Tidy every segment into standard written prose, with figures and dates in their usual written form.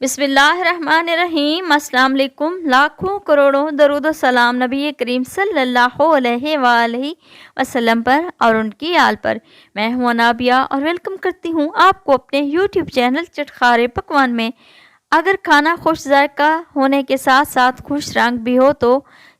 बिस्मिल्लाहिर्रहमानिर्रहीम। अस्सलाम वालेकुम। लाखों करोड़ों दरूद व सलाम नबी करीम सल्लल्लाहु अलैहि वसल्लम पर और उनकी आल पर। मैं हूं अनाबिया और वेलकम करती हूं आपको अपने यूट्यूब चैनल चटखारे पकवान में। अगर खाना खुश जायका होने के साथ साथ खुश रंग भी हो तो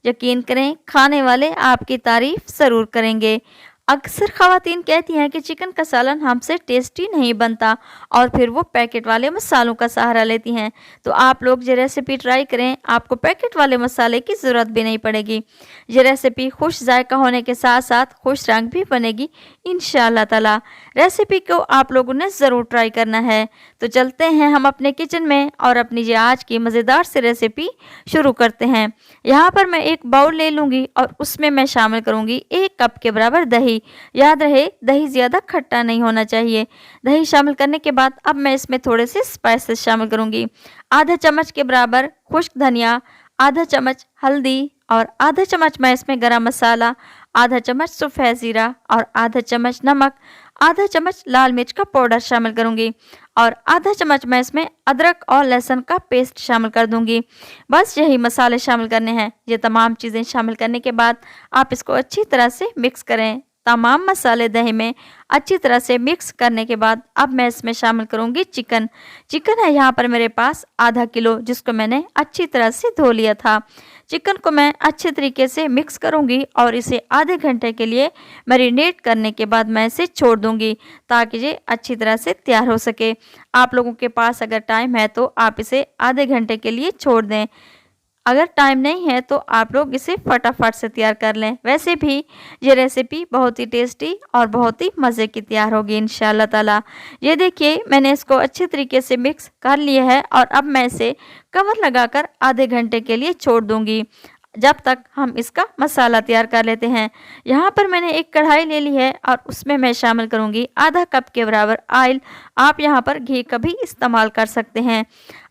यकीन करें खाने वाले आपकी तारीफ ज़रूर करेंगे। अक्सर ख़वातीन कहती हैं कि चिकन का सालन हमसे टेस्टी नहीं बनता और फिर वो पैकेट वाले मसालों का सहारा लेती हैं। तो आप लोग ये रेसिपी ट्राई करें, आपको पैकेट वाले मसाले की ज़रूरत भी नहीं पड़ेगी। ये रेसिपी खुश जायका होने के साथ साथ खुश रंग भी बनेगी इंशाअल्लाह ताला। रेसिपी को आप लोगों ने ज़रूर ट्राई करना है। तो चलते हैं हम अपने किचन में और अपनी ये आज की मज़ेदार सी रेसिपी शुरू करते हैं। यहाँ पर मैं एक बाउल ले लूँगी और उसमें मैं शामिल करूँगी 1 कप के बराबर दही। याद रहे दही ज़्यादा खट्टा नहीं होना चाहिए। दही शामिल करने के बाद अब मैं इसमें थोड़े से स्पाइसेस शामिल करूँगी। आधा चम्मच के बराबर खुश्क धनिया, आधा चम्मच हल्दी और आधा चम्मच मैं इसमें गरम मसाला, आधा चम्मच सफ़ेद ज़ीरा और आधा चम्मच नमक, आधा चम्मच लाल मिर्च का पाउडर शामिल करूंगी और आधा चम्मच मैं इसमें अदरक और लहसुन का पेस्ट शामिल कर दूंगी। बस यही मसाले शामिल करने हैं। ये तमाम चीज़ें शामिल करने के बाद आप इसको अच्छी तरह से मिक्स करें। तमाम मसाले दही में अच्छी तरह से मिक्स करने के बाद अब मैं इसमें शामिल करूंगी चिकन। चिकन है यहाँ पर मेरे पास आधा किलो, जिसको मैंने अच्छी तरह से धो लिया था। चिकन को मैं अच्छे तरीके से मिक्स करूंगी और इसे आधे घंटे के लिए मैरिनेट करने के बाद मैं इसे छोड़ दूंगी ताकि ये अच्छी तरह से तैयार हो सके। आप लोगों के पास अगर टाइम है तो आप इसे आधे घंटे के लिए छोड़ दें। अगर टाइम नहीं है तो आप लोग इसे फटाफट से तैयार कर लें। वैसे भी ये रेसिपी बहुत ही टेस्टी और बहुत ही मज़े की तैयार होगी इंशाअल्लाह ताला। ये देखिए मैंने इसको अच्छे तरीके से मिक्स कर लिया है और अब मैं इसे कवर लगाकर आधे घंटे के लिए छोड़ दूंगी जब तक हम इसका मसाला तैयार कर लेते हैं। यहाँ पर मैंने एक कढ़ाई ले ली है और उसमें मैं शामिल करूँगी आधा कप के बराबर ऑयल। आप यहाँ पर घी का भी इस्तेमाल कर सकते हैं।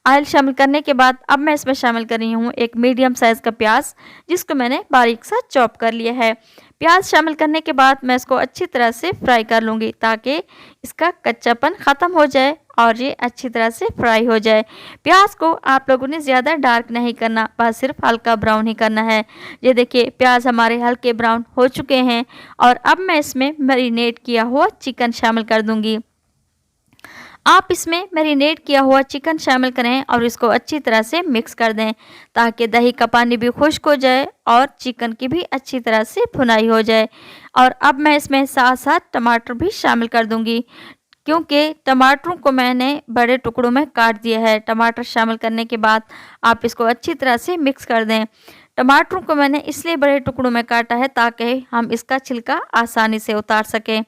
ऑयल शामिल करने के बाद अब मैं इसमें शामिल कर रही हूँ एक मीडियम साइज़ का प्याज, जिसको मैंने बारीक सा चॉप कर लिया है। प्याज शामिल करने के बाद मैं इसको अच्छी तरह से फ्राई कर लूँगी ताकि इसका कच्चापन ख़त्म हो जाए और ये अच्छी तरह से फ्राई हो जाए। प्याज को आप लोगों ने ज़्यादा डार्क नहीं करना, बस सिर्फ हल्का ब्राउन ही करना है। ये देखिए प्याज हमारे हल्के ब्राउन हो चुके हैं और अब मैं इसमें मैरिनेट किया हुआ चिकन शामिल कर दूँगी। आप इसमें मैरिनेट किया हुआ चिकन शामिल करें और इसको अच्छी तरह से मिक्स कर दें ताकि दही का पानी भी खुश्क हो जाए और चिकन की भी अच्छी तरह से भुनाई हो जाए। और अब मैं इसमें साथ साथ टमाटर भी शामिल कर दूंगी क्योंकि टमाटरों को मैंने बड़े टुकड़ों में काट दिया है। टमाटर शामिल करने के बाद आप इसको अच्छी तरह से मिक्स कर दें। टमाटरों को मैंने इसलिए बड़े टुकड़ों में काटा है ताकि हम इसका छिलका आसानी से उतार सकें।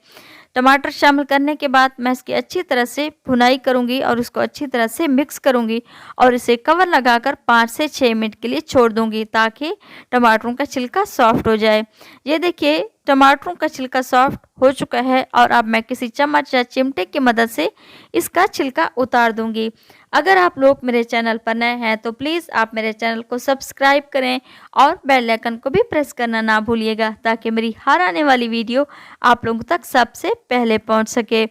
टमाटर शामिल करने के बाद मैं इसकी अच्छी तरह से भुनाई करूंगी और इसको अच्छी तरह से मिक्स करूंगी और इसे कवर लगाकर 5 से 6 मिनट के लिए छोड़ दूंगी ताकि टमाटरों का छिलका सॉफ्ट हो जाए। ये देखिए टमाटरों का छिलका सॉफ्ट हो चुका है और अब मैं किसी चम्मच या चिमटे की मदद से इसका छिलका उतार दूंगी। अगर आप लोग मेरे चैनल पर नए हैं तो प्लीज़ आप मेरे चैनल को सब्सक्राइब करें और बेल आइकन को भी प्रेस करना ना भूलिएगा ताकि मेरी हर आने वाली वीडियो आप लोगों तक सबसे पहले पहुंच सके।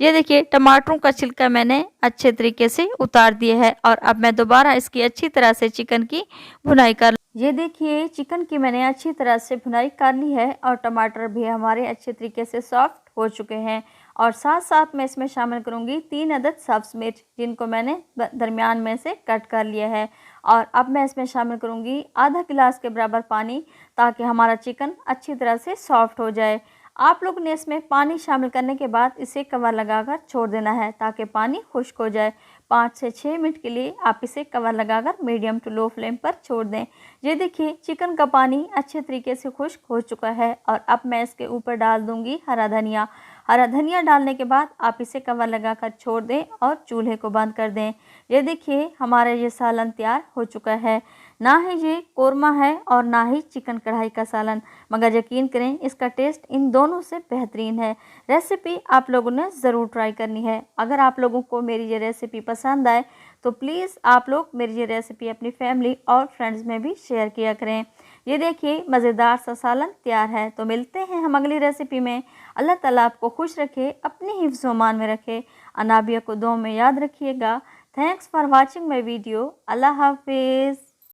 ये देखिए टमाटरों का छिलका मैंने अच्छे तरीके से उतार दिया है और अब मैं दोबारा इसकी अच्छी तरह से चिकन की भुनाई कर। ये देखिए चिकन की मैंने अच्छी तरह से भुनाई कर ली है और टमाटर भी हमारे अच्छे तरीके से सॉफ्ट हो चुके हैं। और साथ साथ मैं इसमें शामिल करूंगी 3 अदद सब्ज़ मिर्च, जिनको मैंने दरमियान में से कट कर लिया है। और अब मैं इसमें शामिल करूंगी आधा गिलास के बराबर पानी ताकि हमारा चिकन अच्छी तरह से सॉफ्ट हो जाए। आप लोग ने इसमें पानी शामिल करने के बाद इसे कवर लगाकर छोड़ देना है ताकि पानी खुश्क हो जाए। 5 से 6 मिनट के लिए आप इसे कवर लगाकर मीडियम टू लो फ्लेम पर छोड़ दें। ये देखिए चिकन का पानी अच्छे तरीके से खुश्क हो चुका है और अब मैं इसके ऊपर डाल दूंगी हरा धनिया। हरा धनिया डालने के बाद आप इसे कवर लगाकर छोड़ दें और चूल्हे को बंद कर दें। ये देखिए हमारा ये सालन तैयार हो चुका है। ना ही ये कोरमा है और ना ही चिकन कढ़ाई का सालन, मगर यकीन करें इसका टेस्ट इन दोनों से बेहतरीन है। रेसिपी आप लोगों ने ज़रूर ट्राई करनी है। अगर आप लोगों को मेरी ये रेसिपी पसंद आए तो प्लीज़ आप लोग मेरी ये रेसिपी अपनी फैमिली और फ्रेंड्स में भी शेयर किया करें। ये देखिए मज़ेदार सा सालन तैयार है। तो मिलते हैं हम अगली रेसिपी में। अल्लाह ताला आपको खुश रखे, अपने हिफ्ज़-ओ-मान में रखे। अनाबिया को दुआ में याद रखिएगा। Thanks for watching my video. अल्लाह हाफिज़।